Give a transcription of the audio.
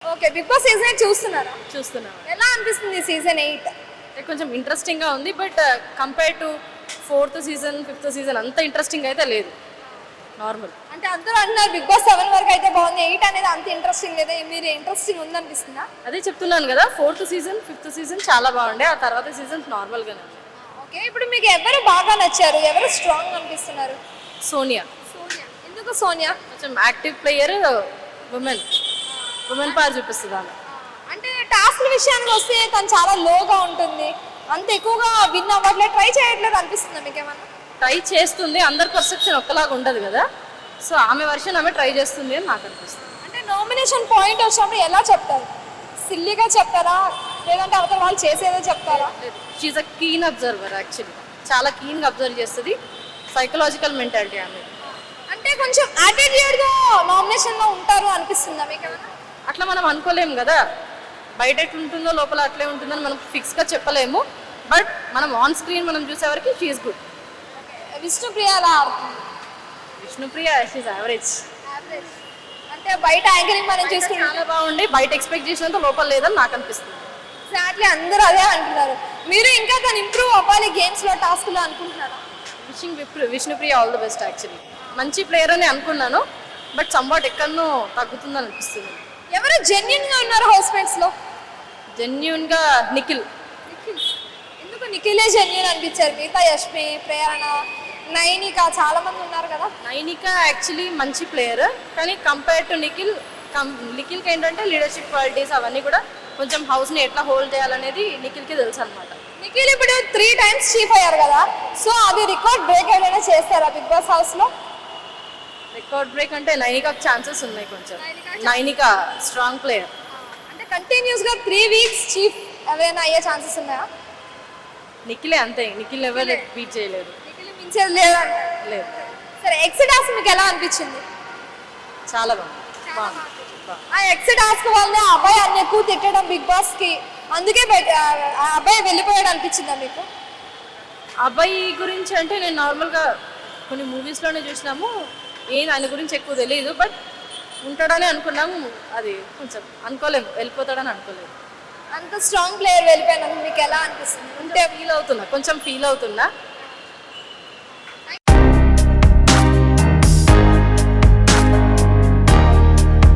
Okay. Big boss season 8 చూస్తున్నారా? చూస్తున్నాను. ఎలా అనిపిస్తుంది సీజన్ 8? కొంచెం ఇంట్రెస్టింగ్గా ఉంది. But compare to 4th season 5th season అంత ఇంట్రెస్టింగ్ అయితే లేదు. నార్మల్. అంటే అందరూ అంటున్నారు బిగ్ బాస్ 7 వరకు అయితే బాగుంది, 8 అనేది అంత ఇంట్రెస్టింగ్ లేదా? మీరు ఇంట్రెస్టింగ్ ఉందనిపిస్తుందా? అదే చెప్తున్నాను కదా, 4th సీజన్ 5th సీజన్ చాలా బాగుండే. ఆ తర్వాత సీజన్ నార్మల్గానే ఉంది. ఓకే. ఇప్పుడు మీకు ఎవరు బాగా నచ్చారు, ఎవరు స్ట్రాంగ్ అనిపిస్తున్నారు? సోనియా సోనియా. ఎందుకు సోనియా? కొంచెం యాక్టివ్ ప్లేయర్, ఉమెన్ పవర్ చూపిస్తుంది ఆమె. అంటే టాస్క్ విషయానికి వస్తే తను చాలా లోగా ఉంటుంది, అంత ఎక్కువగా విన్ అవ్వట్లేదు, ట్రై చేయట్లేదు అనిపిస్తుందా మీకు ఏమన్నా? ట్రై చేస్తుంది. అందరి పర్సెప్షన్ ఒక్కలాగా ఉండదు కదా, సో ఆమె వర్షన్ ఆమె ట్రై చేస్తుంది అని నాకు అనిపిస్తుంది. అంటే నామినేషన్ పాయింట్ వచ్చినప్పుడు ఎలా చెప్తారు? సిల్లీగా చెప్తారా, లేదంటే అవతల వాళ్ళు చేసేదో చెప్తారా? She's a keen observer. Actually చాలా కీన్గా అబ్జర్వ్ చేస్తుంది. సైకలాజికల్ మెంటాలిటీ ఆమె. అంటే కొంచెం యాటిట్యూడ్గా నామినేషన్లో ఉంటారు అనిపిస్తుందా మీకు ఏమన్నా? అట్లా మనం అనుకోలేము కదా, బయట ఎట్లుంటుందో లోపల అట్లే ఉంటుందని మనం ఫిక్స్గా చెప్పలేము. బట్ మనం ఆన్ స్క్రీన్ మనం చూసేవరకు షీఈస్ గుడ్. విష్ణుప్రియ ఎలా ఆడుతుంది? Vishnupriya she's average. అంటే బయట యాంకరింగ్ మనం చూసుకుంటే చాలా బాగుండి, బయట ఎక్స్పెక్ట్ చేసినంత లోపల లేదని నాకు అనిపిస్తుంది. ఎగ్జాక్ట్లీ అందరూ అదే అంటున్నారు. మీరు ఇంకా తను ఇంప్రూవ్ అవ్వాలి గేమ్స్లో, టాస్క్లో అనుకుంటున్నారా? Vishnupriya all the best. Actually మంచి ప్లేయర్ అని అనుకున్నాను, బట్ సంవాట్ ఎక్కడనో తగ్గుతుందని అనిపిస్తుంది. ఎవరు జెన్యున్గా ఉన్నారు హౌస్మేట్స్లో? జెన్యున్గా నిఖిల్. ఎందుకు నిఖిలే జెన్యున్ అనిపించారు? మిగతా యష్మి, ప్రేరణ, నైనిక చాలా మంది ఉన్నారు కదా. నైనిక యాక్చువల్లీ మంచి ప్లేయర్, కానీ కంపేర్ టు నిఖిల్కి ఏంటంటే లీడర్షిప్ క్వాలిటీస్ అవన్నీ కూడా కొంచెం హౌస్ని ఎట్లా హోల్డ్ చేయాలనేది నిఖిల్కి తెలుసు అనమాట. నిఖిల్ ఇప్పుడు 3 times చీఫ్ అయ్యారు కదా, సో అది రికార్డ్ బ్రేక్ ఏమైనా చేస్తారా బిగ్ బాస్ హౌస్లో? రికార్డ్ బ్రేక్ అంటే నైనికాకి ఛాన్సెస్ ఉన్నాయి కొంచెం. Nainika strong player. అంటే కంటిన్యూస్గా 3 weeks చీఫ్ ఏమైనా అయ్యే ఛాన్సెస్ ఉన్నాయా? నిఖిలే అంతే, నిఖిల్ ఎవరు బీట్ చేయలేదు. నిఖిల్ మించేది లేదంట. లేదు. సరే, ఎక్స్ టాస్క్ మీకు ఎలా అనిపించింది? చాలా బాగుంది. ఆ ఎక్స్ టాస్క్ వల్లనే అబ్బాయి అన్ని ఎక్కువ తిట్టడం బిగ్ బాస్ కి, అందుకే ఆ అబ్బాయి వెళ్ళిపోయాడు అనిపించిందా మీకు? అబ్బాయి గురించి అంటే నేను నార్మల్గా కొన్ని మూవీస్లోనే చూసినాము, ఆయన గురించి ఎక్కువ తెలియదు. బట్ ఉంటాడని అనుకున్నాము, అది కొంచెం అనుకోలేము, వెళ్ళిపోతాడని అనుకోలేదు. అంత స్ట్రాంగ్ ప్లేయర్ వెళ్ళిపోయినందుకు మీకు ఎలా అనిపిస్తుంది? కొంచెం ఫీల్ అవుతున్నా